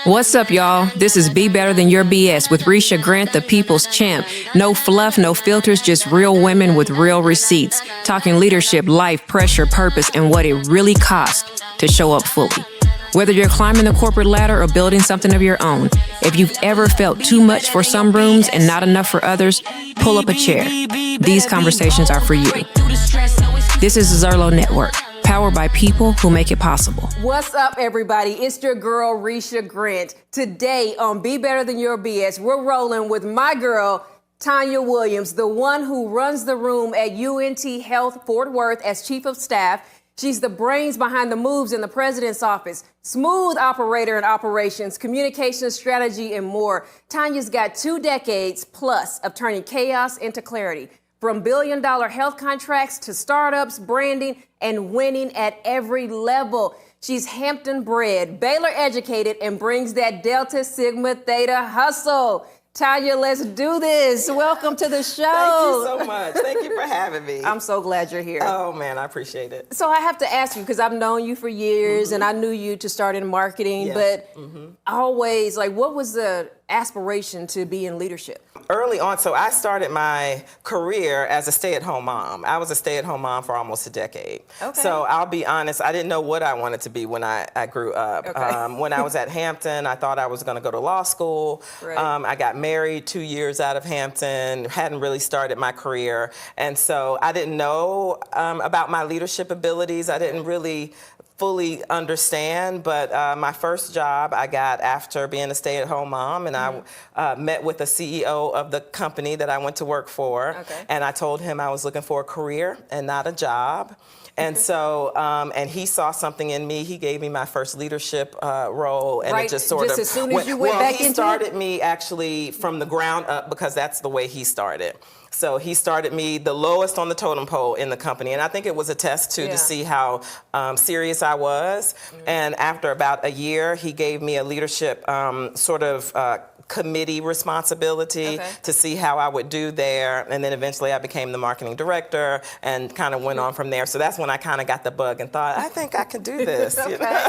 What's up, y'all? This is Be Better Than Your BS with Risha Grant, the people's champ. No fluff, no filters, just real women with real receipts. Talking leadership, life, pressure, purpose, and what it really costs to show up fully. Whether you're climbing the corporate ladder or building something of your own, if you've ever felt too much for some rooms and not enough for others, pull up a chair. These conversations are for you. This is Zerlo Network, powered by people who make it possible. What's up, everybody? It's your girl, Risha Grant. Today on Be Better Than Your BS, we're rolling with my girl, Taunya Williams, the one who runs the room at UNT Health Fort Worth as Chief of Staff. She's the brains behind the moves in the president's office, smooth operator in operations, communication strategy, and more. Taunya's got 2 decades plus of turning chaos into clarity. From billion-dollar health contracts to startups, branding, and winning at every level. She's Hampton-bred, Baylor-educated, and brings that Delta Sigma Theta hustle. Taunya, let's do this. Welcome to the show. Thank you so much. Thank you for having me. I'm so glad you're here. Oh, man, I appreciate it. So I have to ask you, because I've known you for years, and I knew you to start in marketing, Yes. but always, what was the aspiration to be in leadership? Early on, so I started my career as a stay-at-home mom. I was a stay-at-home mom for almost a decade. Okay. So I'll be honest, I didn't know what I wanted to be when I grew up. Okay. When I was at Hampton, I thought I was going to go to law school. Right. I got married 2 years out of Hampton, hadn't really started my career. And so I didn't know about my leadership abilities. I didn't really fully understand, but my first job I got after being a stay-at-home mom, and I met with the CEO of the company that I went to work for, and I told him I was looking for a career and not a job. And so, and he saw something in me. He gave me my first leadership role, and Right, it just sort just of as soon as you went back he into started it? me actually from the ground up, because that's the way he started. So he started me the lowest on the totem pole in the company, and I think it was a test to see how serious I was. And after about a year, he gave me a leadership committee responsibility to see how I would do there. And then eventually I became the marketing director and kind of went on from there. So that's when I kind of got the bug and thought, I think I can do this. You know?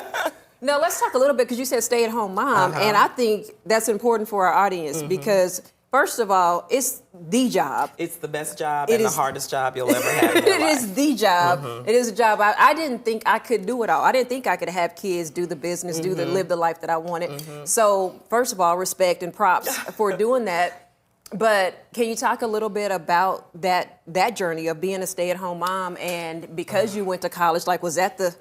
Now, let's talk a little bit, because you said stay-at-home mom, and I think that's important for our audience because, first of all, it's the job. It's the best job and the hardest job you'll ever have in your life. It is the job. It is a job. I didn't think I could do it all. I didn't think I could have kids, do the business, live the life that I wanted. So, first of all, respect and props for doing that. But can you talk a little bit about that journey of being a stay-at-home mom, and because you went to college, was that the...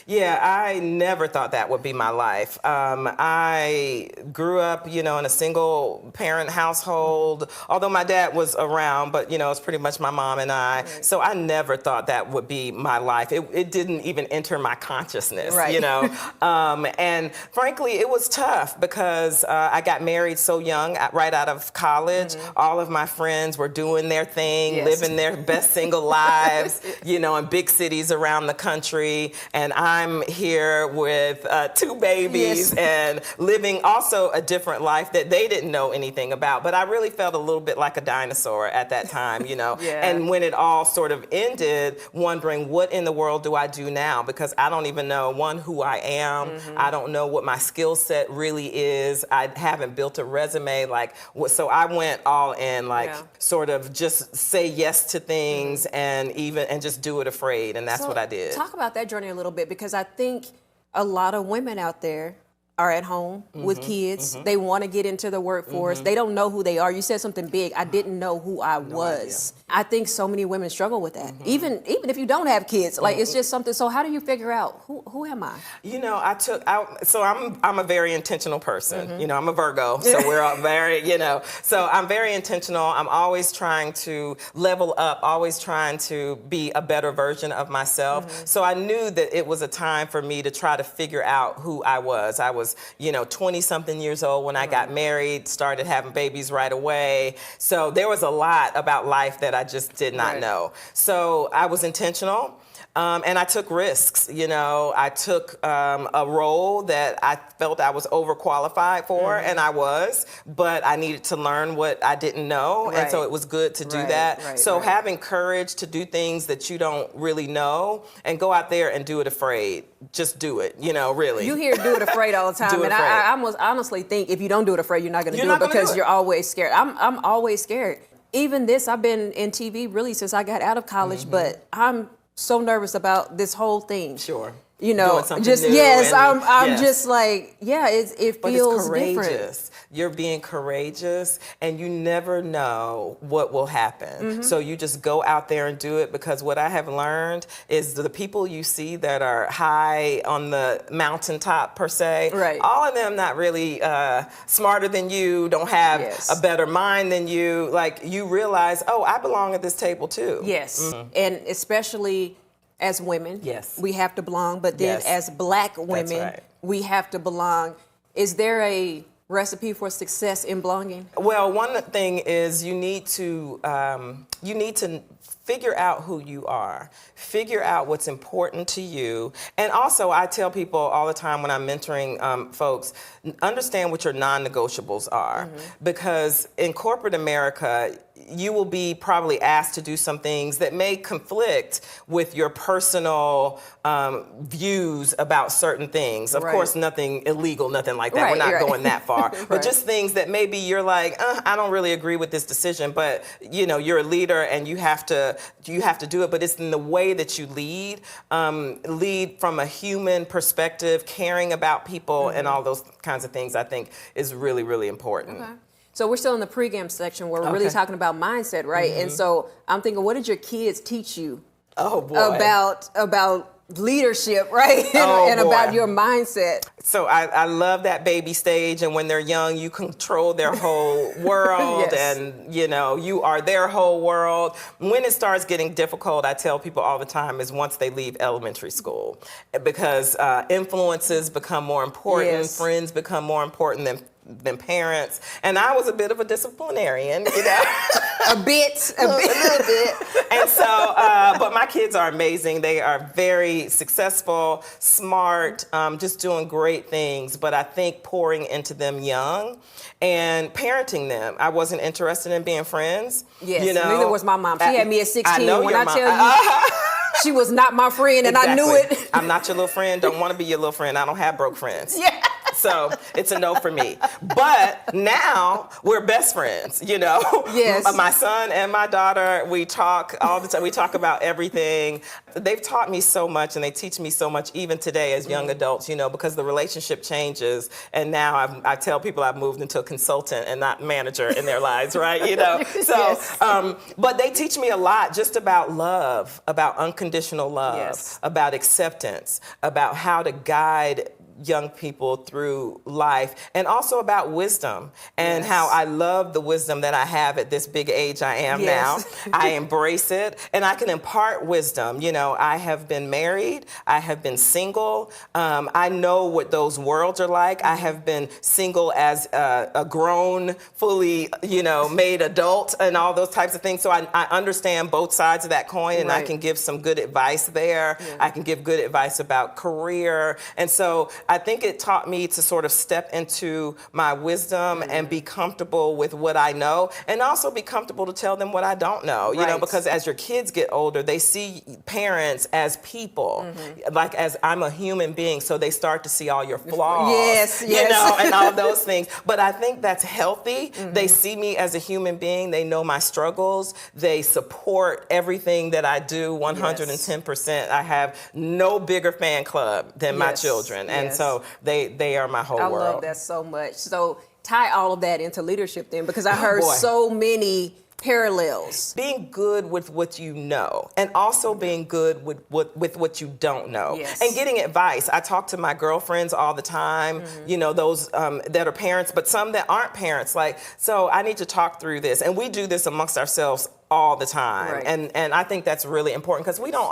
Yeah, I never thought that would be my life. I grew up, in a single parent household, although my dad was around, but, it's pretty much my mom and I. Right. So I never thought that would be my life. It didn't even enter my consciousness, and frankly, it was tough because I got married so young, right out of college. All of my friends were doing their thing, living their best single lives, in big cities around the country. And I'm here with 2 babies and living also a different life that they didn't know anything about. But I really felt a little bit like a dinosaur at that time, And when it all sort of ended, wondering what in the world do I do now? Because I don't even know, one, who I am. I don't know what my skill set really is. I haven't built a resume. So I went all in, sort of just say yes to things and just do it afraid. And that's what I did. Talk about that journey a little bit, because I think a lot of women out there are at home with kids. They want to get into the workforce. They don't know who they are. You said something big. I didn't know who I was. I think so many women struggle with that. Even if you don't have kids, it's just something. So how do you figure out who am I? So I'm a very intentional person. I'm a Virgo, so we're all very, so I'm very intentional. I'm always trying to level up, always trying to be a better version of myself. So I knew that it was a time for me to try to figure out who I was. I was, 20-something years old when I got married, started having babies right away. So there was a lot about life that I just did not know. So I was intentional. And I took risks. I took a role that I felt I was overqualified for, and I was, but I needed to learn what I didn't know, and so it was good to do that. So having courage to do things that you don't really know and go out there and do it afraid. Just do it, really. You hear do it afraid all the time, and I almost honestly think if you don't do it afraid, you're not going to do it because you're always scared. I'm always scared. Even this, I've been in TV really since I got out of college, but I'm so nervous about this whole thing. Sure. Just new I'm just like, it feels different. You're being courageous, and you never know what will happen. So you just go out there and do it, because what I have learned is the people you see that are high on the mountaintop per se, all of them not really smarter than you, don't have a better mind than you. Like, you realize, oh, I belong at this table too. Yes, and especially as women, we have to belong, but then as Black women, we have to belong. Is there a recipe for success in belonging? Well, one thing is you need to figure out who you are, figure out what's important to you. And also, I tell people all the time when I'm mentoring folks, understand what your non-negotiables are. Because in corporate America, you will be probably asked to do some things that may conflict with your personal views about certain things. Of course, nothing illegal, nothing like that. We're not going that far. But just things that maybe you're like, I don't really agree with this decision, but you're a leader and you have to do it. But it's in the way that you lead from a human perspective, caring about people, and all those kinds of things, I think is really, really important. So we're still in the pregame section where we're really talking about mindset, right? And so I'm thinking, what did your kids teach you about leadership, right? and about your mindset? So I love that baby stage, and when they're young, you control their whole world, and you are their whole world. When it starts getting difficult, I tell people all the time, is once they leave elementary school, because influences become more important, friends become more important than parents, and I was a bit of a disciplinarian, a little bit. And so, but my kids are amazing. They are very successful, smart, just doing great things. But I think pouring into them young and parenting them. I wasn't interested in being friends. Neither was my mom. She had me at 16. I know when your I mom. tell you, she was not my friend, and I knew it. I'm not your little friend. Don't want to be your little friend. I don't have broke friends. So it's a no for me. But now we're best friends, My son and my daughter, we talk all the time. We talk about everything. They've taught me so much, and they teach me so much even today as young adults, because the relationship changes. And now I tell people I've moved into a consultant and not manager in their lives, right? So, but they teach me a lot just about love, about unconditional love, about acceptance, about how to guide young people through life, and also about wisdom, and how I love the wisdom that I have at this big age I am now. I embrace it, and I can impart wisdom. I have been married, I have been single, I know what those worlds are like. I have been single as a grown, fully, made adult, and all those types of things. So I understand both sides of that coin, and I can give some good advice there. I can give good advice about career, and so I think it taught me to sort of step into my wisdom and be comfortable with what I know, and also be comfortable to tell them what I don't know, because as your kids get older, they see parents as people, like as I'm a human being, so they start to see all your flaws, and all of those things. But I think that's healthy. They see me as a human being. They know my struggles. They support everything that I do 110%. I have no bigger fan club than my children, and so they are my whole world. I love that so much. So tie all of that into leadership then, because I heard so many parallels. Being good with what you know, and also being good with what you don't know, and getting advice. I talk to my girlfriends all the time, those that are parents, but some that aren't parents. Like, so I need to talk through this, and we do this amongst ourselves all the time, and I think that's really important, because we don't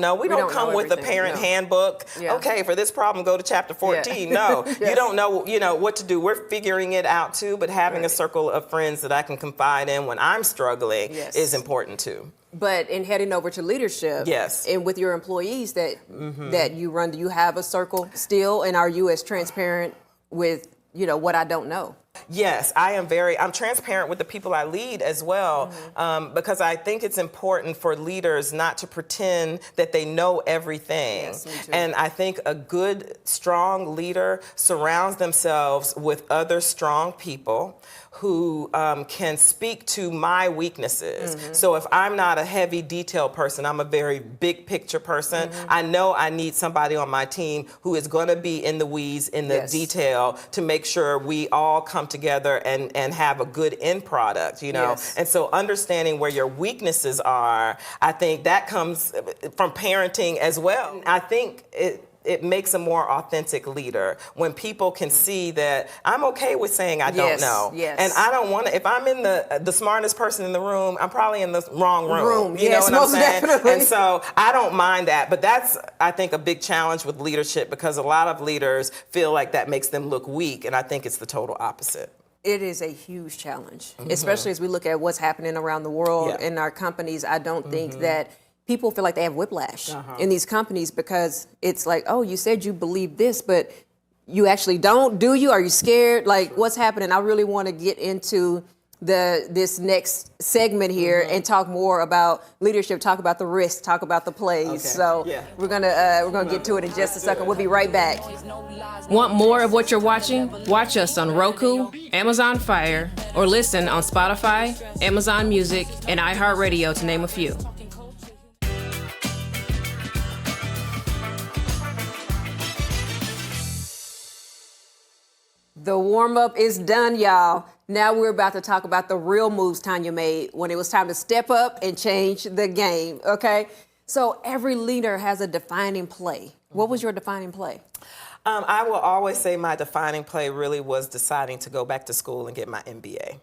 know. We don't come with a parent handbook. Okay, for this problem, go to chapter 14. No, you don't know, what to do. We're figuring it out too, but having a circle of friends that I can confide in when I'm struggling is important too. But in heading over to leadership, yes, and with your employees that you run, do you have a circle still, and are you as transparent with what I don't know? Yes, I'm transparent with the people I lead as well, because I think it's important for leaders not to pretend that they know everything. Yes, me too. And I think a good, strong leader surrounds themselves with other strong people who can speak to my weaknesses. So if I'm not a heavy detail person, I'm a very big picture person, I know I need somebody on my team who is going to be in the weeds, in the detail, to make sure we all come together and have a good end product, Yes. And so understanding where your weaknesses are, I think that comes from parenting as well. I think it makes a more authentic leader when people can see that I'm okay with saying I don't know. Yes. And I don't want to, if I'm in the smartest person in the room, I'm probably in the wrong room. You Yes, know what most I'm saying? definitely. And so I don't mind that. But that's, I think, a big challenge with leadership, because a lot of leaders feel like that makes them look weak. And I think it's the total opposite. It is a huge challenge, especially as we look at what's happening around the world in our companies. I don't think that people feel like they have whiplash in these companies, because it's like, oh, you said you believe this, but you actually don't, do you? Are you scared? Like, what's happening? I really want to get into this next segment here and talk more about leadership, talk about the risks, talk about the plays. Okay. So we're gonna get to it in just a second. We'll be right back. Want more of what you're watching? Watch us on Roku, Amazon Fire, or listen on Spotify, Amazon Music, and iHeartRadio, to name a few. The warm-up is done, y'all. Now we're about to talk about the real moves Taunya made when it was time to step up and change the game, okay? So every leader has a defining play. What was your defining play? I will always say my defining play really was deciding to go back to school and get my MBA.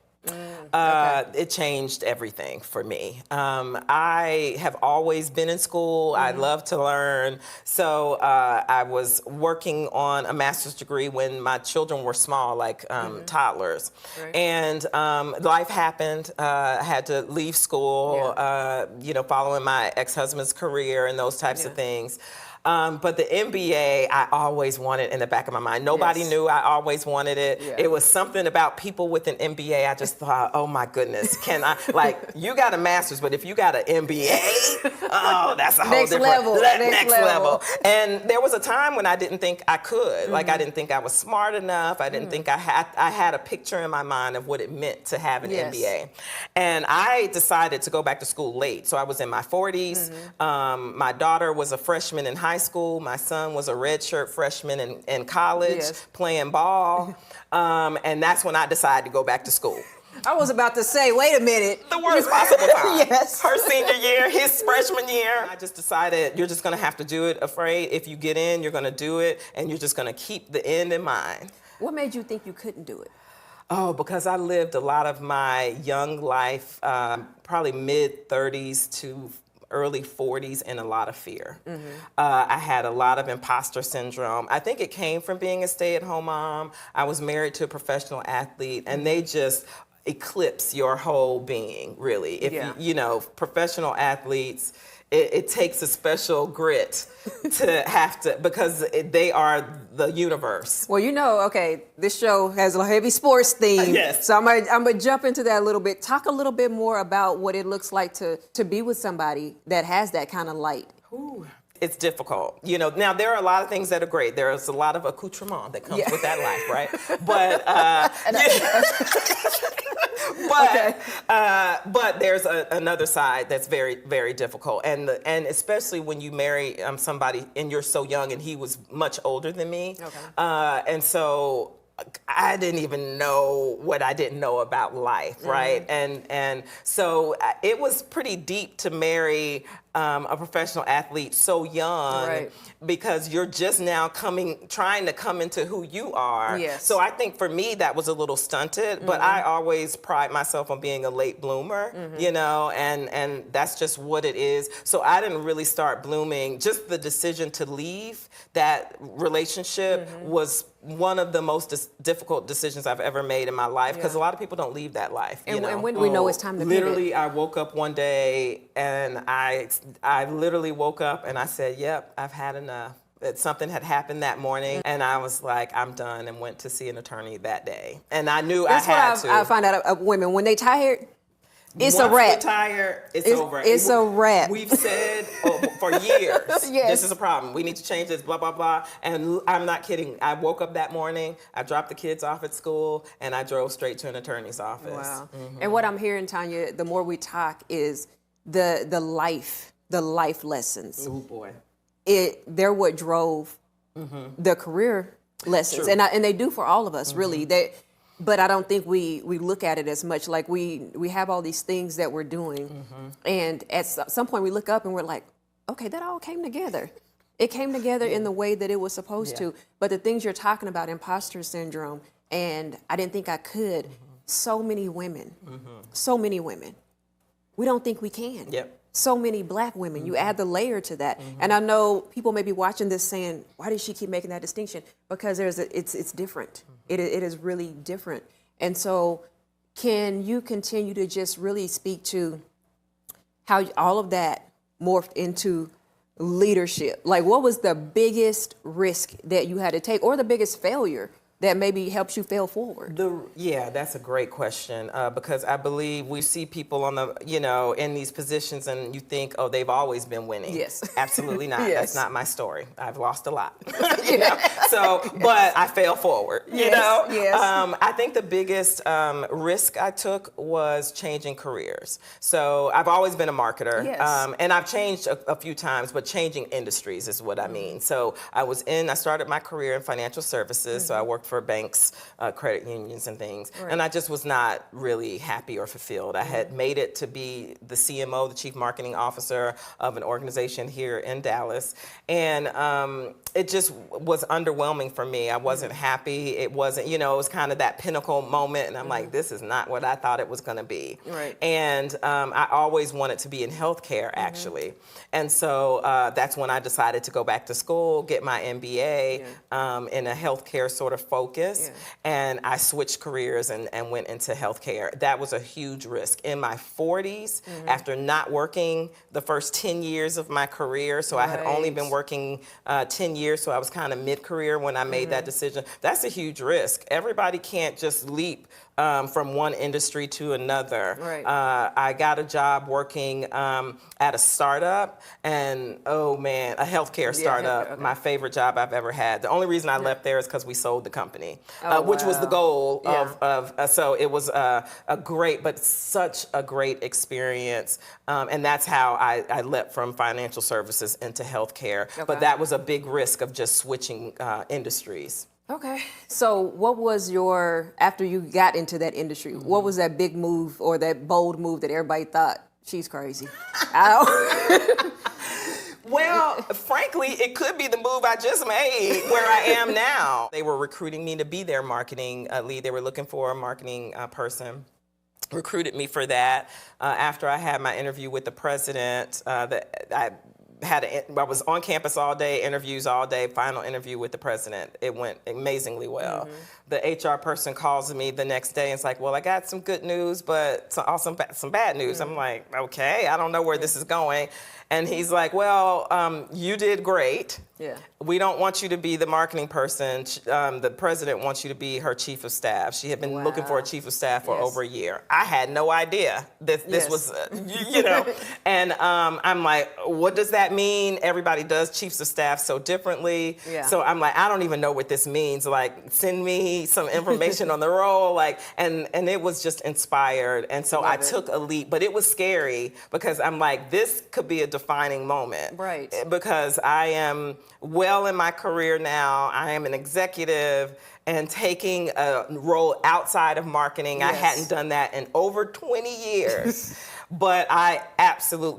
It changed everything for me. I have always been in school. I love to learn. So I was working on a master's degree when my children were small, like toddlers. Right. And life happened. I had to leave school, following my ex-husband's career and those types of things. But the MBA, I always wanted in the back of my mind. Nobody knew I always wanted it. Yeah. It was something about people with an MBA. I just thought, oh my goodness, can I, you got a master's, but if you got an MBA, oh, that's a whole next different level. Next level. And there was a time when I didn't think I could. Like, I didn't think I was smart enough. I didn't think I had a picture in my mind of what it meant to have an MBA. And I decided to go back to school late. So I was in my 40s. My daughter was a freshman in high school. My son was a redshirt freshman in college playing ball. And that's when I decided to go back to school. I was about to say, wait a minute. The worst possible time. Yes. Her senior year, his freshman year. I just decided you're just going to have to do it afraid. If you get in, you're going to do it, and you're just going to keep the end in mind. What made you think you couldn't do it? Oh, because I lived a lot of my young life, probably mid-30s to early 40s, in a lot of fear. I had a lot of imposter syndrome. I think it came from being a stay-at-home mom. I was married to a professional athlete, and they just eclipse your whole being, really. If you know, professional athletes, it takes a special grit to have to, because they are the universe. Well, okay, this show has a heavy sports theme. Yes. So I'm gonna jump into that a little bit. Talk a little bit more about what it looks like to be with somebody that has that kind of light. Ooh. It's difficult. Now there are a lot of things that are great. There's a lot of accoutrement that comes with that life, right? But there's another side that's very, very difficult, and especially when you marry somebody and you're so young, and he was much older than me, and so I didn't even know what I didn't know about life, right? And so it was pretty deep to marry a professional athlete so young, Right. because you're just now trying to come into who you are. Yes. So I think for me that was a little stunted, but I always pride myself on being a late bloomer, you know, and that's just what it is. So I didn't really start blooming. Just the decision to leave that relationship was one of the most difficult decisions I've ever made in my life, because a lot of people don't leave that life. And, you know? and when do we know it's time to Literally, pivot? I woke up one day and I literally woke up and I said, yep, I've had enough. That something had happened that morning, and I was like, I'm done, and went to see an attorney that day. And I knew That's I had what to. I find out of women. When they tired, it's Once a wrap. we're tired, it's over. It's a wrap. We've said for years, Yes. this is a problem. We need to change this, blah, blah, blah. And I'm not kidding. I woke up that morning, I dropped the kids off at school, and I drove straight to an attorney's office. Wow. And what I'm hearing, Taunya, the more we talk, is the life lessons. Oh, boy. They're what drove the career lessons. True. And they do for all of us, really. But I don't think we look at it as much. Like we have all these things that we're doing, and at some point we look up and we're like, okay, that all came together. It came together in the way that it was supposed to. But the things you're talking about, imposter syndrome, and I didn't think I could. So many women, we don't think we can. Yep. So many black women, you add the layer to that. And I know people may be watching this saying, why does she keep making that distinction? Because it's different. It is really different. And so can you continue to just really speak to how all of that morphed into leadership? Like, what was the biggest risk that you had to take, or the biggest failure that maybe helps you fail forward? Yeah, that's a great question, because I believe we see people in these positions and you think, oh, they've always been winning. Yes. Absolutely not. Yes. That's not my story. I've lost a lot, but I fail forward, you know? Yes. I think the biggest risk I took was changing careers. So I've always been a marketer, Yes. and I've changed a few times, but changing industries is what I mean. So I started my career in financial services, so I worked for banks, credit unions, and things. Right. And I just was not really happy or fulfilled. I had made it to be the CMO, the Chief Marketing Officer of an organization here in Dallas. And it just was underwhelming for me. I wasn't happy. It wasn't, it was kind of that pinnacle moment. And I'm like, this is not what I thought it was going to be. Right. And I always wanted to be in healthcare, actually. And so that's when I decided to go back to school, get my MBA in a healthcare sort of focus, and I switched careers and went into healthcare. That was a huge risk. In my 40s, after not working the first 10 years of my career, so I had only been working 10 years, so I was kind of mid-career when I made that decision. That's a huge risk. Everybody can't just leap from one industry to another. Right. I got a job working at a startup, and a healthcare startup, okay. my favorite job I've ever had. The only reason I left there is because we sold the company, Oh, which was the goal Yeah. so it was such a great experience. And that's how I leapt from financial services into healthcare. Okay. But that was a big risk of just switching industries. Okay. So what was after you got into that industry, what was that big move or that bold move that everybody thought, she's crazy? Well, frankly, it could be the move I just made where I am now. They were recruiting me to be their marketing lead. They were looking for a marketing person. Recruited me for that. After I had my interview with the president, I was on campus all day, interviews all day, final interview with the president. It went amazingly well. The HR person calls me the next day and it's like, well, I got some good news, but also some bad news. I'm like, okay, I don't know where this is going. And he's like, well, you did great. Yeah. We don't want you to be the marketing person. The president wants you to be her chief of staff. She had been looking for a chief of staff for over a year. I had no idea that this was, and I'm like, what does that mean? Everybody does chiefs of staff so differently. Yeah. So I'm like, I don't even know what this means. Like, send me some information on the role. And it was just inspired. And so I took a leap, but it was scary because I'm like, this could be a defining moment. Right. Because I am well in my career now. I am an executive and taking a role outside of marketing. Yes. I hadn't done that in over 20 years. But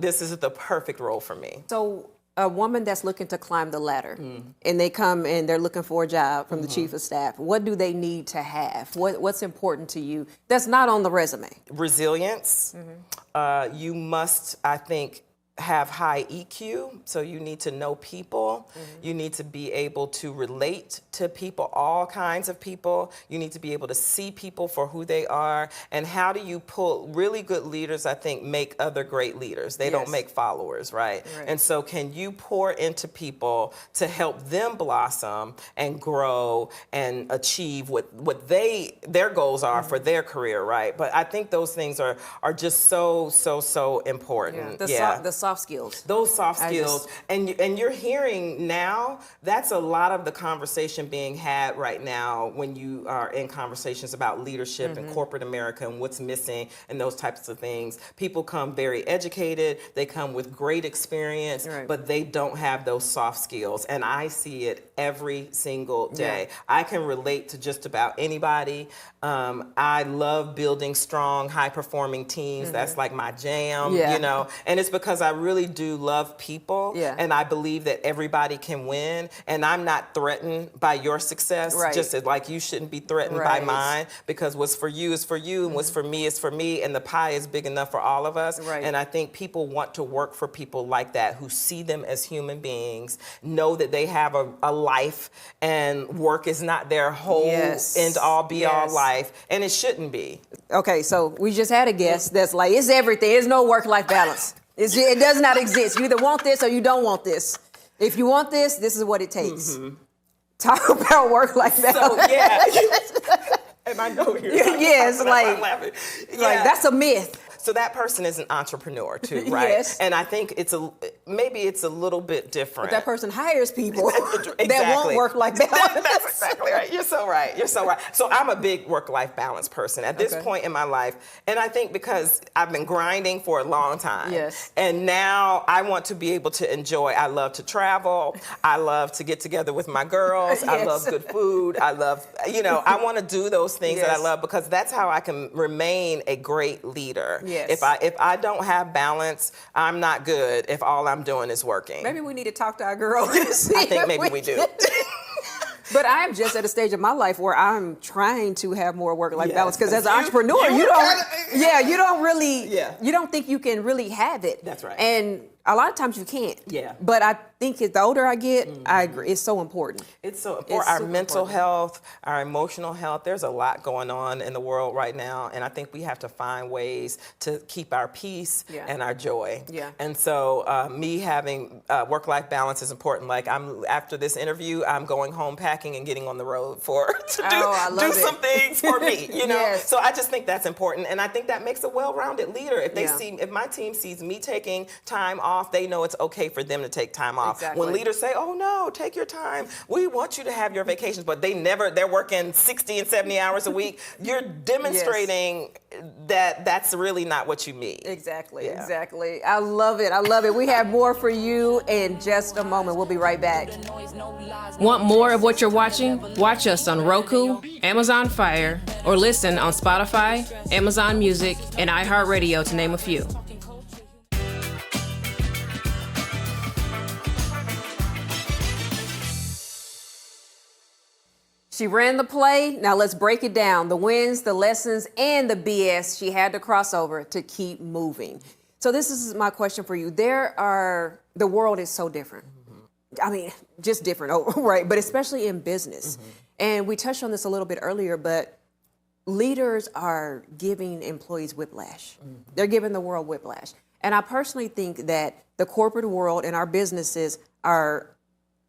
this is the perfect role for me. So a woman that's looking to climb the ladder and they come and they're looking for a job from the chief of staff, what do they need to have? What's important to you that's not on the resume? Resilience. You must, I think, have high EQ, so you need to know people. You need to be able to relate to people, all kinds of people. You need to be able to see people for who they are. And how do you pull really good leaders, I think, make other great leaders. They don't make followers, right? And so can you pour into people to help them blossom and grow and achieve what their goals are for their career, right? But I think those things are just so important. The soft skills. Those soft skills. And you're hearing now, that's a lot of the conversation being had right now when you are in conversations about leadership and corporate America and what's missing and those types of things. People come very educated, they come with great experience, but they don't have those soft skills. And I see it every single day. I can relate to just about anybody. I love building strong, high-performing teams. That's like my jam, you know. And it's because I really do love people, and I believe that everybody can win. And I'm not threatened by your success, just as like you shouldn't be threatened by mine, because what's for you is for you, and what's for me is for me, and the pie is big enough for all of us. And I think people want to work for people like that, who see them as human beings, know that they have a life, and work is not their whole end-all, be-all life, and it shouldn't be. Okay, so we just had a guest that's like, it's everything. There's no work-life balance. It does not exist. You either want this or you don't want this. If you want this, this is what it takes. Talk about work-life balance. So, and I know you're laughing. Like that's a myth. So that person is an entrepreneur too, right? And I think maybe it's a little bit different. But that person hires people that won't work-life balance. That's exactly right. You're so right. So I'm a big work-life balance person at this point in my life. And I think because I've been grinding for a long time. And now I want to be able to enjoy. I love to travel. I love to get together with my girls. I love good food. I love, I want to do those things that I love, because that's how I can remain a great leader. If I don't have balance, I'm not good if all I'm doing is working. Maybe we need to talk to our girl. I think maybe we do. But I'm just at a stage of my life where I'm trying to have more work-life balance, because as an entrepreneur, you don't think you can really have it. That's right. And a lot of times you can't. But I think the older I get, I agree. It's so important. It's so for our mental health, our emotional health. There's a lot going on in the world right now, and I think we have to find ways to keep our peace and our joy. And so me having work-life balance is important. Like after this interview, I'm going home packing and getting on the road to do some things for me. So I just think that's important, and I think that makes a well-rounded leader. If my team sees me taking time off, they know it's okay for them to take time off. When leaders say, "Oh no, take your time. We want you to have your vacations," but they're working 60 and 70 hours a week, you're demonstrating that that's really not what you mean. Exactly. I love it. We have more for you in just a moment. We'll be right back. Want more of what you're watching? Watch us on Roku, Amazon Fire, or listen on Spotify, Amazon Music, and iHeartRadio, to name a few. She ran the play. Now let's break it down. The wins, the lessons, and the BS she had to cross over to keep moving. So this is my question for you. The world is so different. I mean, just different, right? But especially in business. And we touched on this a little bit earlier, but leaders are giving employees whiplash. They're giving the world whiplash. And I personally think that the corporate world and our businesses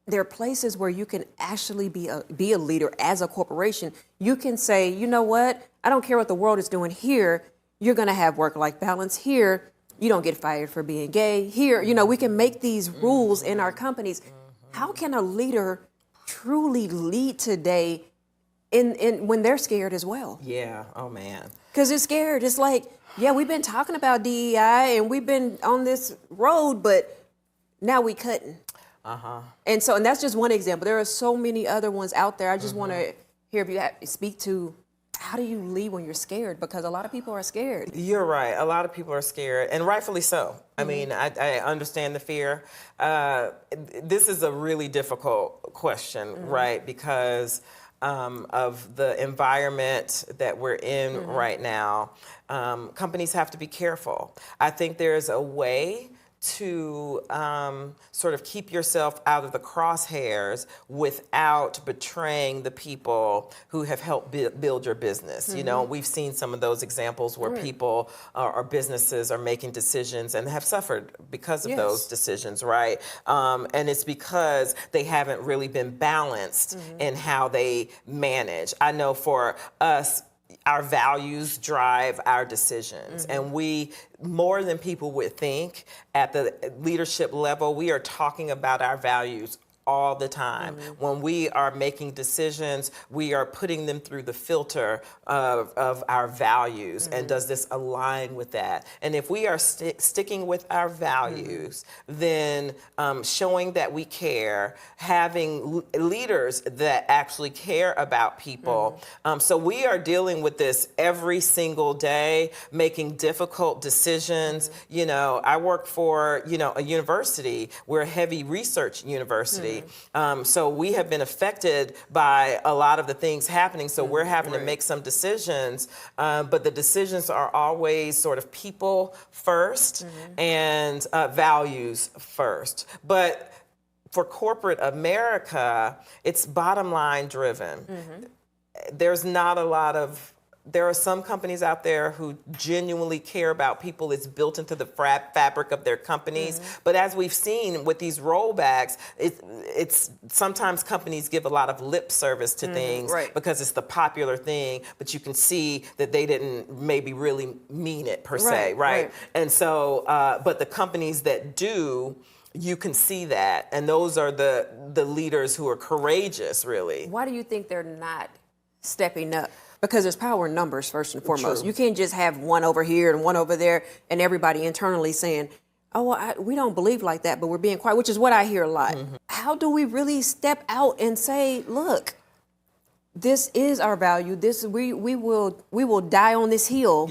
there are places where you can actually be a leader as a corporation. You can say, you know what? I don't care what the world is doing here. You're going to have work-life balance here. You don't get fired for being gay here. We can make these rules in our companies. How can a leader truly lead today when they're scared as well? Yeah. Oh, man. Because they're scared. It's like, we've been talking about DEI and we've been on this road, but now we couldn't. And that's just one example. There are so many other ones out there. I just want to hear if you speak to how do you lead when you're scared? Because a lot of people are scared. You're right. A lot of people are scared, and rightfully so. I mean, I understand the fear. This is a really difficult question, right? Because of the environment that we're in right now, companies have to be careful. I think there's a way to sort of keep yourself out of the crosshairs without betraying the people who have helped build your business. You know, we've seen some of those examples where people or businesses are making decisions and have suffered because of those decisions, right? And it's because they haven't really been balanced in how they manage. I know for us, our values drive our decisions, and we, more than people would think, at the leadership level, we are talking about our values all the time. When we are making decisions, we are putting them through the filter of our values, and does this align with that? And if we are sticking with our values, then showing that we care, having leaders that actually care about people. So we are dealing with this every single day, making difficult decisions. You know, I work for, you know, a university. We're a heavy research university. So we have been affected by a lot of the things happening. So we're having to make some decisions, but the decisions are always sort of people first and values first. But for corporate America, it's bottom line driven. There's not a lot of, there are some companies out there who genuinely care about people. It's built into the fabric of their companies. But as we've seen with these rollbacks, it's sometimes companies give a lot of lip service to things because it's the popular thing, but you can see that they didn't maybe really mean it per se, right? And so, but the companies that do, you can see that. And those are the leaders who are courageous, really. Why do you think they're not stepping up? Because there's power in numbers, first and foremost. You can't just have one over here and one over there and everybody internally saying, oh, well, we don't believe like that, but we're being quiet, which is what I hear a lot. How do we really step out and say, look, this is our value. This we will die on this hill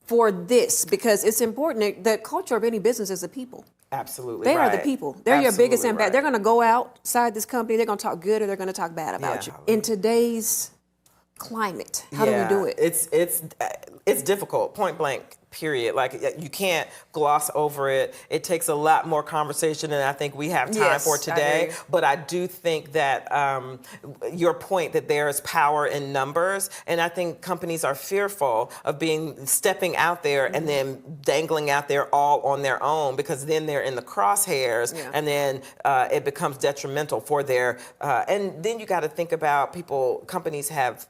for this, because it's important. The culture of any business is the people. Absolutely. They are the people. They're your biggest impact. They're going to go outside this company. They're going to talk good or they're going to talk bad about you. In today's climate, how do we do it? It's difficult, point blank, period. Like, you can't gloss over it. It takes a lot more conversation than I think we have time for today. But I do think that your point that there is power in numbers, and I think companies are fearful of stepping out there and then dangling out there all on their own, because then they're in the crosshairs and then it becomes detrimental for their, and then you got to think about companies have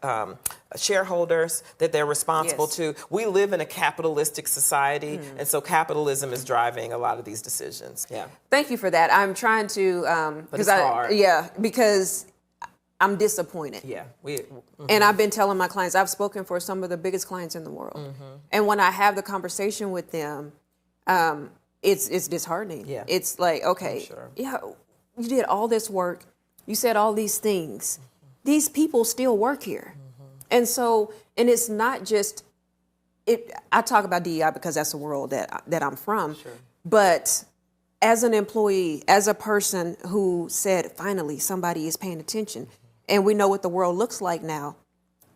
shareholders that they're responsible to. We live in a capitalistic society, and so capitalism is driving a lot of these decisions. Thank you for that. I'm trying to, but it's hard. Because I'm disappointed. And I've been telling my clients, I've spoken for some of the biggest clients in the world. And when I have the conversation with them, it's disheartening. It's like, okay, you did all this work. You said all these things. These people still work here. And so, and it's not just, I talk about DEI because that's the world that I'm from. But as an employee, as a person who said, finally, somebody is paying attention, and we know what the world looks like now,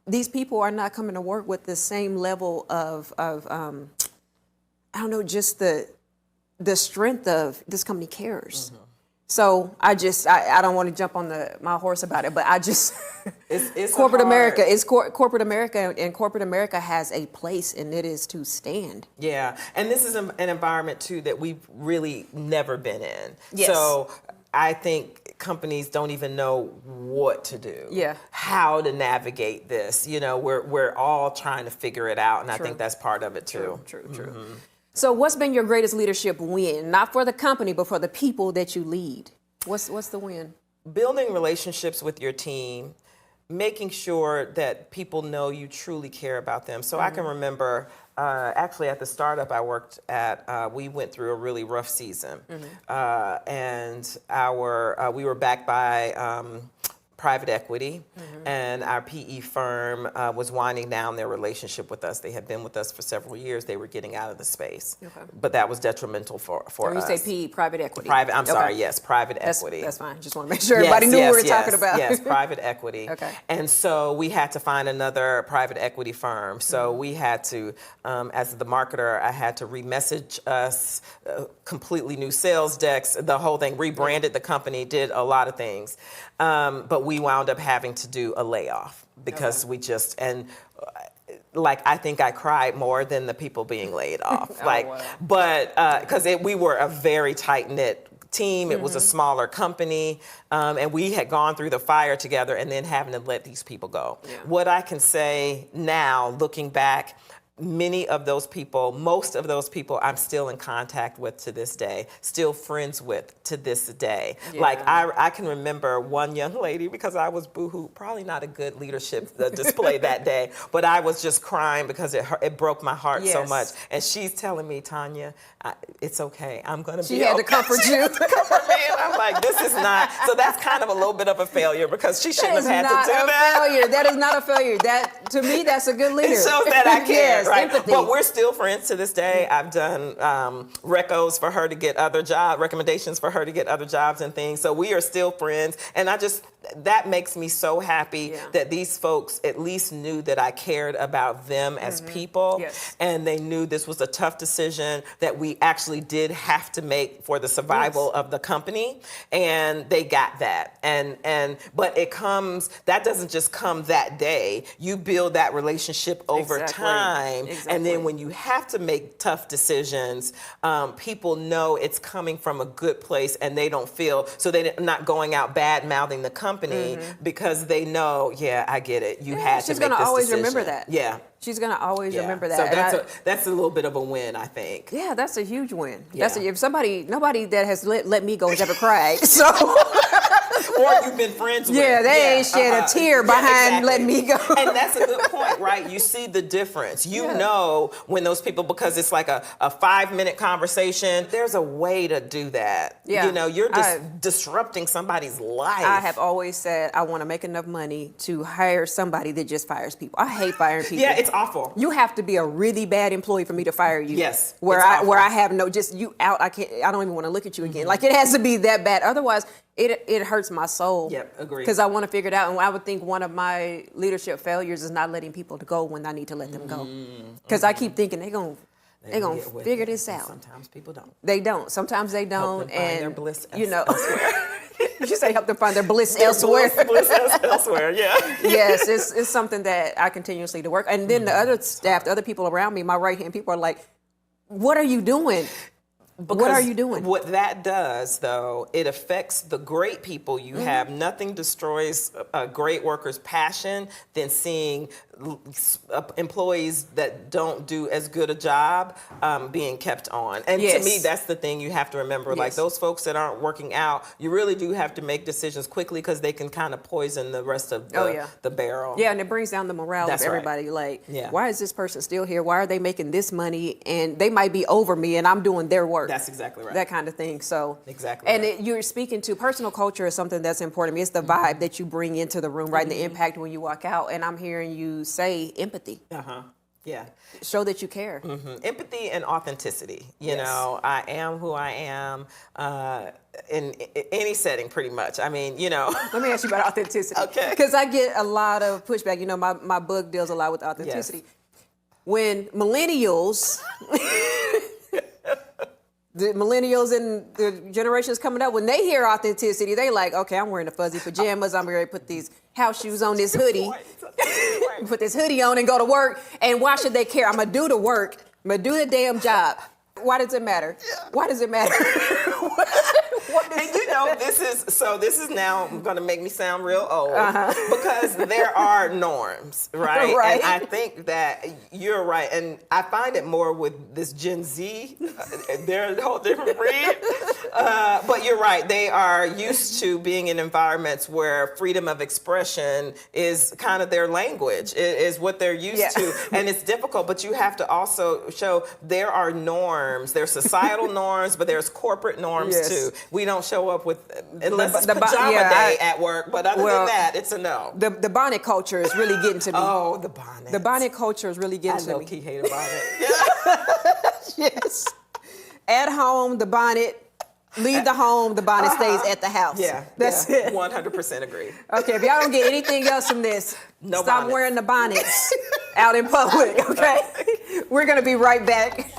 these people are not coming to work with the same level of I don't know, just the strength of this company cares. So I don't want to jump on my horse about it, but I just it's corporate America is corporate America, and corporate America has a place, and it is to stand. And this is an environment too that we've really never been in. So I think companies don't even know what to do, how to navigate this. You know, we're all trying to figure it out, and I think that's part of it too. True. So what's been your greatest leadership win? Not for the company, but for the people that you lead. What's the win? Building relationships with your team, making sure that people know you truly care about them. So I can remember, actually at the startup I worked at, we went through a really rough season. And we were backed by private equity, and our PE firm was winding down their relationship with us. They had been with us for several years. They were getting out of the space, but that was detrimental for when us. You say PE, private equity. I'm sorry, yes, private equity. That's fine. Just want to make sure everybody knew what we were talking about. Yes, private equity. Okay. And so we had to find another private equity firm. So we had to, as the marketer, I had to remessage us, completely new sales decks, the whole thing, rebranded the company, did a lot of things. But we wound up having to do a layoff because we just, like, I think I cried more than the people being laid off. But because we were a very tight-knit team, it was a smaller company, and we had gone through the fire together and then having to let these people go. What I can say now, looking back, many of those people, most of those people I'm still in contact with to this day, still friends with to this day. Like I can remember one young lady, because I was boohoo, probably not a good leadership display that day, but I was just crying because it broke my heart so much. And she's telling me, Taunya, it's okay, I'm gonna be okay. She had to comfort you. To comfort me, and I'm like, this is not, so that's kind of a little bit of a failure because she shouldn't have had to do that. Failure. That is not a failure. That, to me, that's a good leader. It shows that I care, right? Empathy. But we're still friends to this day. I've done recos for her to get other jobs, recommendations for her to get other jobs and things. So we are still friends. And that makes me so happy that these folks at least knew that I cared about them as people. And they knew this was a tough decision that we actually did have to make for the survival of the company. And they got that. But that doesn't just come that day. You build that relationship over time. And then when you have to make tough decisions, people know it's coming from a good place and they don't feel, so they're not going out bad-mouthing the company because they know, I get it. You had to make this decision. She's going to always remember that. Yeah. She's going to always remember that. So that's a little bit of a win, I think. Yeah, that's a huge win. If nobody that has let me go has ever cried. So. Or you've been friends with. They ain't shed a tear behind letting me go. And that's a good point, right? You see the difference. You know when those people, because it's like a 5-minute conversation, there's a way to do that. You know, you're just disrupting somebody's life. I have always said I want to make enough money to hire somebody that just fires people. I hate firing people. Yeah, it's awful. You have to be a really bad employee for me to fire you. Yes. Where I have you out, I don't even want to look at you again. Like, it has to be that bad. Otherwise, it hurts my soul. Yep, agree. Because I want to figure it out. And I would think one of my leadership failures is not letting people go when I need to let them go. Because I keep thinking they're going to figure this out. Sometimes people don't. They don't. Sometimes they don't. Help them find their bliss elsewhere. You say help them find their bliss elsewhere. Bliss elsewhere, Yes, it's something that I continuously to work. And then the other staff, the other people around me, my right-hand people are like, what are you doing? What are you doing? What that does, though, it affects the great people you have. Nothing destroys a great worker's passion than seeing employees that don't do as good a job being kept on. And to me, that's the thing you have to remember. Like, those folks that aren't working out, you really do have to make decisions quickly because they can kind of poison the rest of the barrel. Yeah, and it brings down the morale of everybody. Like, why is this person still here? Why are they making this money? And they might be over me and I'm doing their work. That's exactly right. That kind of thing. So exactly. And you're speaking to personal culture is something that's important to me. It's the vibe that you bring into the room, right? And the impact when you walk out. And I'm hearing you say empathy. Yeah. Show that you care. Empathy and authenticity. You know, I am who I am in any setting, pretty much. I mean, you know. Let me ask you about authenticity. Okay. Because I get a lot of pushback. You know, my book deals a lot with authenticity. When millennials... The millennials and the generations coming up, when they hear authenticity, they like, okay, I'm wearing the fuzzy pajamas. I'm ready to put these house shoes on, this hoodie, put this hoodie on and go to work. And why should they care? I'm going to do the work. I'm going to do the damn job. Why does it matter? Why does it matter? And you know, this is now going to make me sound real old because there are norms, right? And I think that you're right. And I find it more with this Gen Z. They're a whole different breed. But you're right. They are used to being in environments where freedom of expression is kind of their language. It is what they're used to. And it's difficult, but you have to also show there are norms. There's societal norms, but there's corporate norms too. don't show up with, unless it's pajama day at work, but other than that, it's a no. The bonnet culture is really getting to me. Oh, the bonnet. The bonnet culture is really getting to me. I low-key hate a bonnet. Yes. At home, the bonnet. Leave the home, the bonnet stays at the house. Yeah, that's it. 100% agree. Okay, if y'all don't get anything else from this, no stop bonnets. wearing the bonnets out in public, okay? We're going to be right back.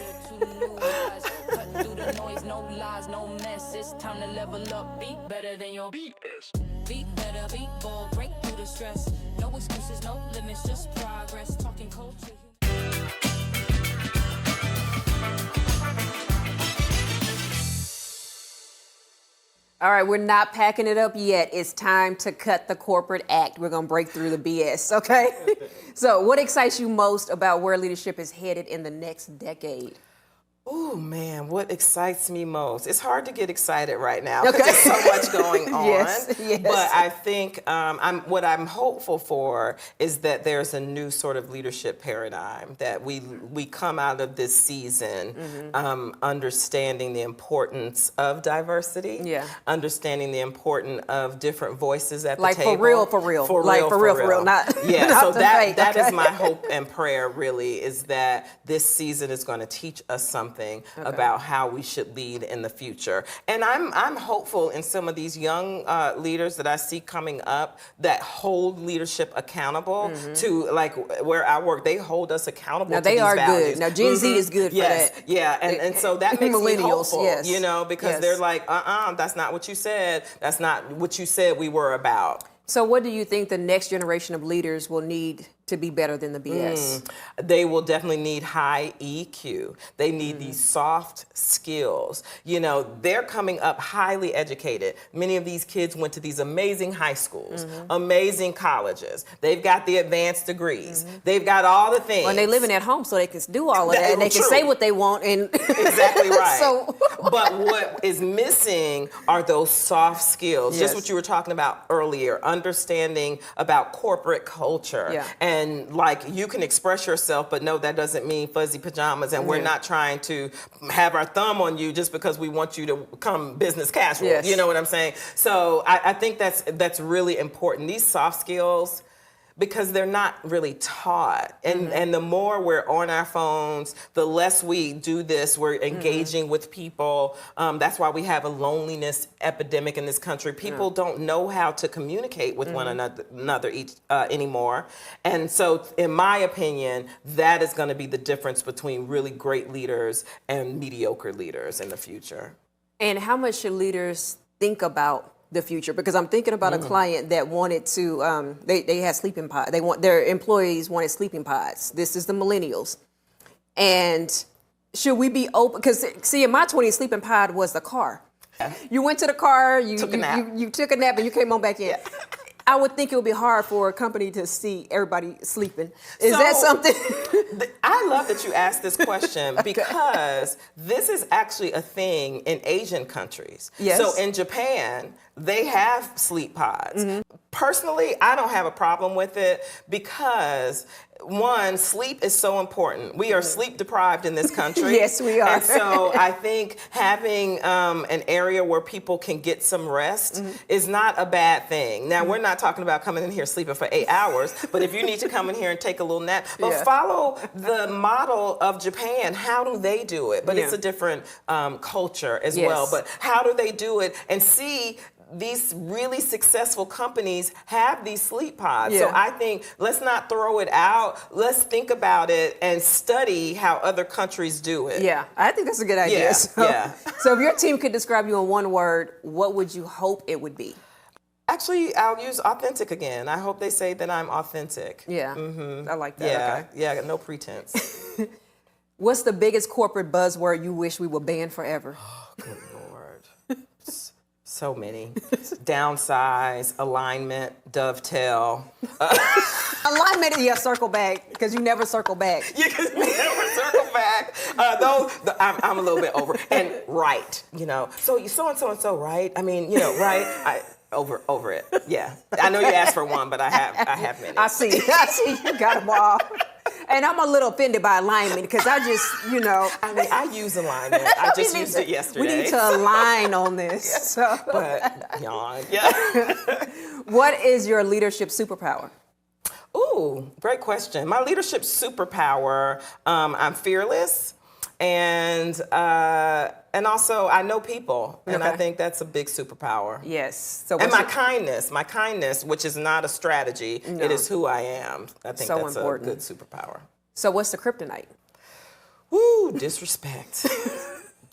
Better than your beat is. Beat better, beat bold, break through the stress. No excuses, no limits, just progress. Talking culture. All right, we're not packing it up yet. It's time to cut the corporate act. We're going to break through the BS, okay? So what excites you most about where leadership is headed in the next decade? Oh man, what excites me most? It's hard to get excited right now because there's so much going on. Yes. But I think what I'm hopeful for is that there's a new sort of leadership paradigm, that we come out of this season understanding the importance of diversity, understanding the importance of different voices at the table. Like for real. Not so that that is my hope and prayer. Really, is that this season is going to teach us something about how we should lead in the future. And I'm hopeful in some of these young leaders that I see coming up that hold leadership accountable to, like where I work, they hold us accountable to these values. Now they are good. Now Gen Z is good for that. Yeah, and so that makes me hopeful, you know, because they're like, that's not what you said. That's not what you said we were about. So what do you think the next generation of leaders will need to be better than the BS? They will definitely need high EQ. They need these soft skills. You know, they're coming up highly educated. Many of these kids went to these amazing high schools, amazing colleges. They've got the advanced degrees. They've got all the things. Well, they're living at home, so they can do all of that, and they can say what they want. And exactly right. But what is missing are those soft skills. Just what you were talking about earlier, understanding about corporate culture. And like, you can express yourself, but no, that doesn't mean fuzzy pajamas. And we're not trying to have our thumb on you just because we want you to come business casual. You know what I'm saying? So I think that's really important. These soft skills, because they're not really taught. And the more we're on our phones, the less we do this. We're engaging with people. That's why we have a loneliness epidemic in this country. People don't know how to communicate with one another anymore. And so, in my opinion, that is going to be the difference between really great leaders and mediocre leaders in the future. And how much should leaders think about the future? Because I'm thinking about a client that wanted to, they had sleeping pods. Their employees wanted sleeping pods. This is the millennials. And should we be open? Because see, in my 20s, sleeping pod was the car. You went to the car, you took a nap, and you came on back in. I would think it would be hard for a company to see everybody sleeping. Is that something? I love that you asked this question because this is actually a thing in Asian countries. So in Japan, they have sleep pods. Personally, I don't have a problem with it because, one, sleep is so important. We are sleep deprived in this country. Yes, we are. And so I think having an area where people can get some rest is not a bad thing. Now, we're not talking about coming in here sleeping for 8 hours, but if you need to come in here and take a little nap, but follow the model of Japan. How do they do it? But it's a different culture as well. But how do they do it? And see, these really successful companies have these sleep pods. So I think let's not throw it out. Let's think about it and study how other countries do it. Yeah, I think that's a good idea. So if your team could describe you in one word, what would you hope it would be? Actually, I'll use authentic again. I hope they say that I'm authentic. Yeah, I like that. Yeah, no pretense. What's the biggest corporate buzzword you wish we would ban forever? Oh, good Lord. So many. Downsize, alignment, dovetail. Alignment, circle back, because you never circle back. You can never circle back. I'm a little bit over. And right, you know. So you so-and-so and so, right? I mean, you know, right? Over it. Yeah. I know you asked for one, but I have many. I see. You got them all. And I'm a little offended by alignment because I just, I mean, I use alignment. I just used it yesterday. We need to align on this. So. But, yawn. Yeah. What is your leadership superpower? Ooh, great question. My leadership superpower, I'm fearless. And also I know people, and I think that's a big superpower. Yes. So and my kindness, which is not a strategy, it is who I am. I think so that's important. a good superpower. So what's the kryptonite? Woo, disrespect.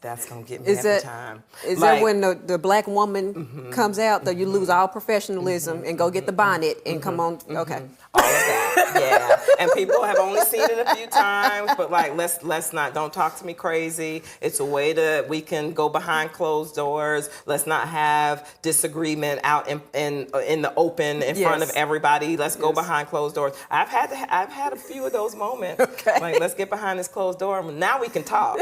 That's gonna get me every time. Is that when the black woman comes out that you lose all professionalism and go get the bonnet and come on? Okay. All of that, yeah. And people have only seen it a few times, but like, let's not, don't talk to me crazy. It's a way we can go behind closed doors. Let's not have disagreement out in the open in front of everybody. Let's go behind closed doors. I've had a few of those moments. Okay. Like, let's get behind this closed door. Now we can talk,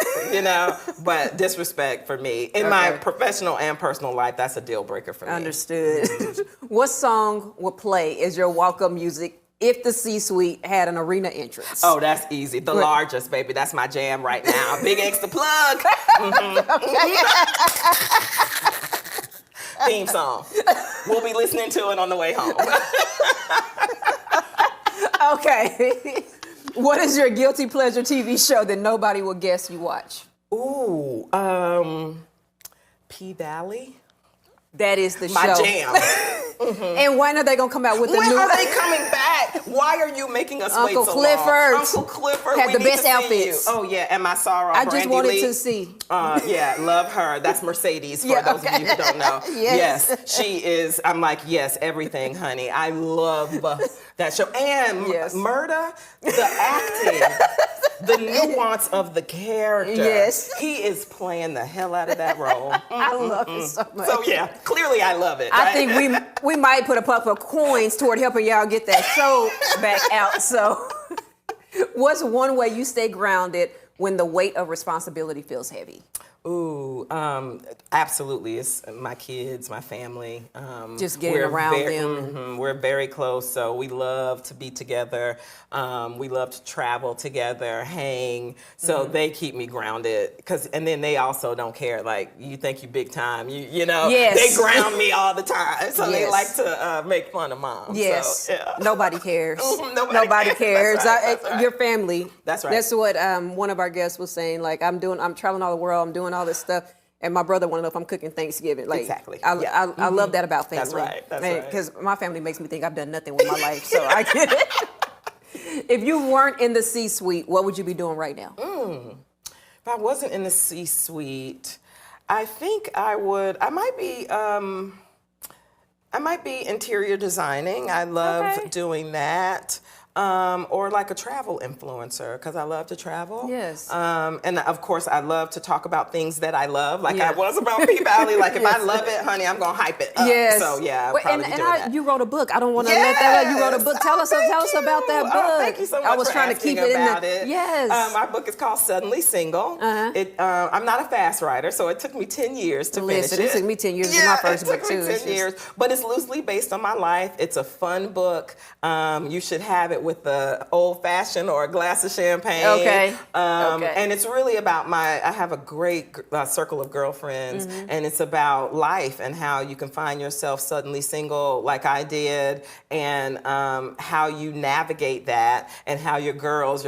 But disrespect for me in my professional and personal life, that's a deal breaker for me. Understood. What song would play as your walk-up music if the C-suite had an arena entrance? Oh, that's easy. The largest, baby. That's my jam right now. Big X the plug. Theme song. We'll be listening to it on the way home. Okay. What is your guilty pleasure TV show that nobody will guess you watch? Ooh, P-Valley. That is the My show. jam. And when are they gonna come out with the When new? are they coming back? Why are you making us wait Uncle so Clifford long? Uncle Clifford had we the need best to see outfits. You. Oh yeah, and my sorrow. I just Brandy wanted Lee. to see. Yeah, love her. That's Mercedes for those of you who don't know. Yes. She is. I'm like, yes, everything, honey. I love that show. And Murda, the acting, the nuance of the character. Yes. He is playing the hell out of that role. I love it so much. So yeah, clearly I love it. I right? think we might put a puck of coins toward helping y'all get that show back out. So, what's one way you stay grounded when the weight of responsibility feels heavy? Ooh, absolutely. It's my kids, my family. Just getting around them. We're very close, so we love to be together. We love to travel together, hang. So they keep me grounded. And then they also don't care. Like, you think you big time. You know, they ground me all the time. So they like to make fun of mom. Yes. So, yeah. Nobody cares. Nobody cares. That's right. Your family. That's right. That's what one of our guests was saying. Like, I'm traveling all the world. I'm doing all this stuff, and my brother want to know if I'm cooking Thanksgiving. Like, exactly. I love that about family. That's right. That's right. Because my family makes me think I've done nothing with my life, so I get it. If you weren't in the C-suite, what would you be doing right now? If I wasn't in the C-suite, I think I might be interior designing. I love doing that. Or like a travel influencer, because I love to travel. Yes. And of course, I love to talk about things that I love, like I was about P-Valley. Like, if I love it, honey, I'm going to hype it up. Yes. So, yeah, I'll probably be doing that. You wrote a book. I don't want to let that out. You wrote a book. Tell us about that book. Oh, thank you so much I was for trying to keep it about in it. Yes. My book is called Suddenly Single. I'm not a fast writer, so it took me 10 years to finish it. It took me 10 years to do my first book, too. It took me 10 years. But it's loosely based on my life. It's a fun book. You should have it with the old-fashioned or a glass of champagne. Okay. And it's really about I have a great circle of girlfriends, and it's about life and how you can find yourself suddenly single like I did, and how you navigate that, and how your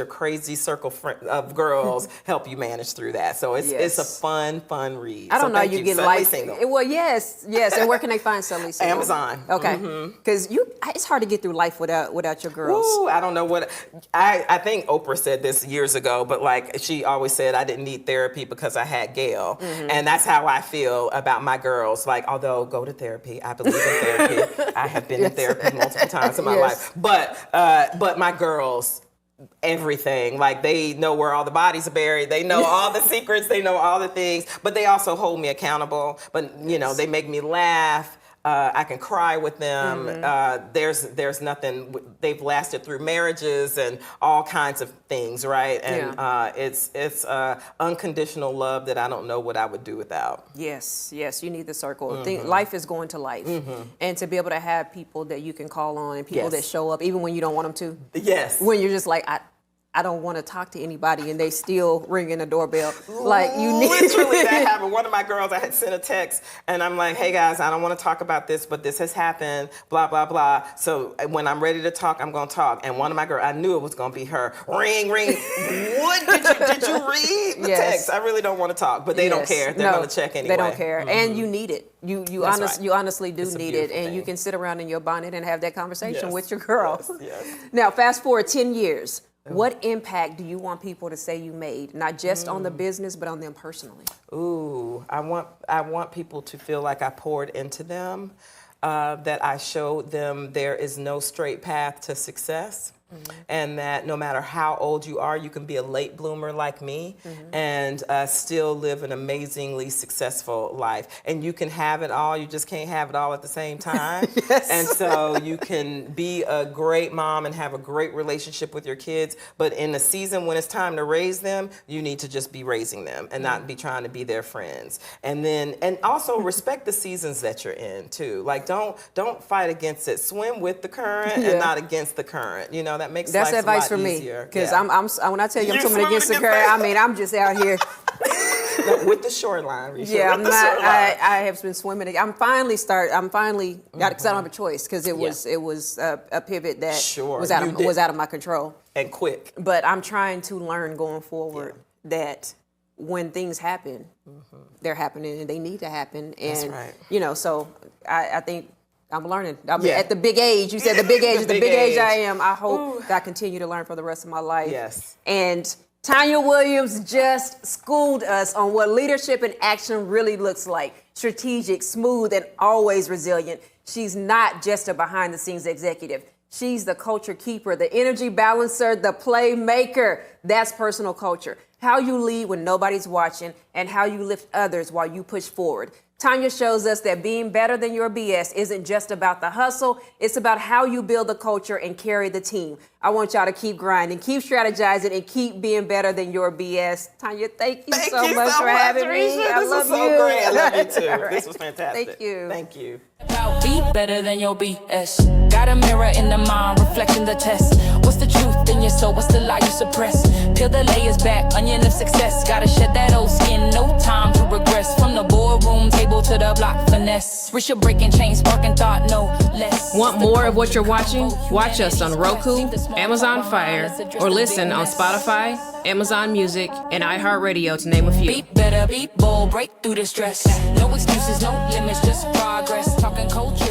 crazy circle of girls help you manage through that. So it's a fun read. I don't know you get life. Single. Well, yes. And where can they find Suddenly Single? Amazon. Okay. Because it's hard to get through life without your girls. Ooh, I don't know what I think Oprah said this years ago, but like she always said, I didn't need therapy because I had Gail, and that's how I feel about my girls. Like, although go to therapy, I believe in therapy. I have been in therapy multiple times in my life, but my girls, everything. Like, they know where all the bodies are buried. They know all the secrets. They know all the things. But they also hold me accountable. But they make me laugh. I can cry with them. There's nothing. They've lasted through marriages and all kinds of things, right? And it's unconditional love that I don't know what I would do without. Yes, you need the circle. Life is going to life, and to be able to have people that you can call on and people that show up even when you don't want them to. Yes. When you're just like, I don't want to talk to anybody, and they still ringing the doorbell. Like, you need literally that happened. One of my girls, I had sent a text, and I'm like, "Hey guys, I don't want to talk about this, but this has happened. Blah blah blah. So when I'm ready to talk, I'm gonna talk." And one of my girls, I knew it was gonna be her. Ring ring. What did you read the text? I really don't want to talk, but they don't care. They're gonna check anyway. They don't care, and you need it. You honestly do need it, and thing. you can sit around in your bonnet and have that conversation with your girl. Yes. Now, fast forward 10 years. What impact do you want people to say you made, not just on the business, but on them personally? Ooh, I want people to feel like I poured into them, that I showed them there is no straight path to success. And that no matter how old you are, you can be a late bloomer like me and still live an amazingly successful life. And you can have it all, you just can't have it all at the same time. Yes. And so you can be a great mom and have a great relationship with your kids, but in the season when it's time to raise them, you need to just be raising them and not be trying to be their friends. And also respect the seasons that you're in too. Like don't fight against it. Swim with the current and not against the current. You know, that makes That's life advice a lot for easier. me, because Yeah. I'm when I tell you I'm You're swimming against the swimming current, against I mean I'm just out here. No, with the shoreline, Risha. Yeah, I'm With the not. shoreline. I have been swimming. I'm finally got because I don't have a choice because it was a pivot that Sure, was you out of my control. And quick. But I'm trying to learn going forward that when things happen, they're happening and they need to happen. And That's right. you know, so I think I'm learning. I mean, at the big age, you said the big age is the big age I am. I hope that I continue to learn for the rest of my life. Yes. And Taunya Williams just schooled us on what leadership in action really looks like. Strategic, smooth, and always resilient. She's not just a behind-the-scenes executive. She's the culture keeper, the energy balancer, the playmaker. That's personal culture. How you lead when nobody's watching and how you lift others while you push forward. Taunya shows us that being better than your BS isn't just about the hustle. It's about how you build the culture and carry the team. I want y'all to keep grinding, keep strategizing, and keep being better than your BS. Taunya, thank you so much for having me. Risha. I This love was so you. great. I love you too. All right. This was fantastic. Thank you. Thank you. Be better than your BS. Got a mirror in the mind, reflecting the test. What's the truth in your soul? What's the lie you suppress? Peel the layers back, onion of success. Gotta shed that old skin, no time to regress. From the boardroom table to the block finesse. Risha breaking chains, sparking thought, no less. Want more of what you're watching? Watch us on Roku, Amazon Fire, or listen on Spotify, Amazon Music, and iHeartRadio, to name a few. Be better, be bold, break through the stress. No excuses, no limits, just progress. Talking culture,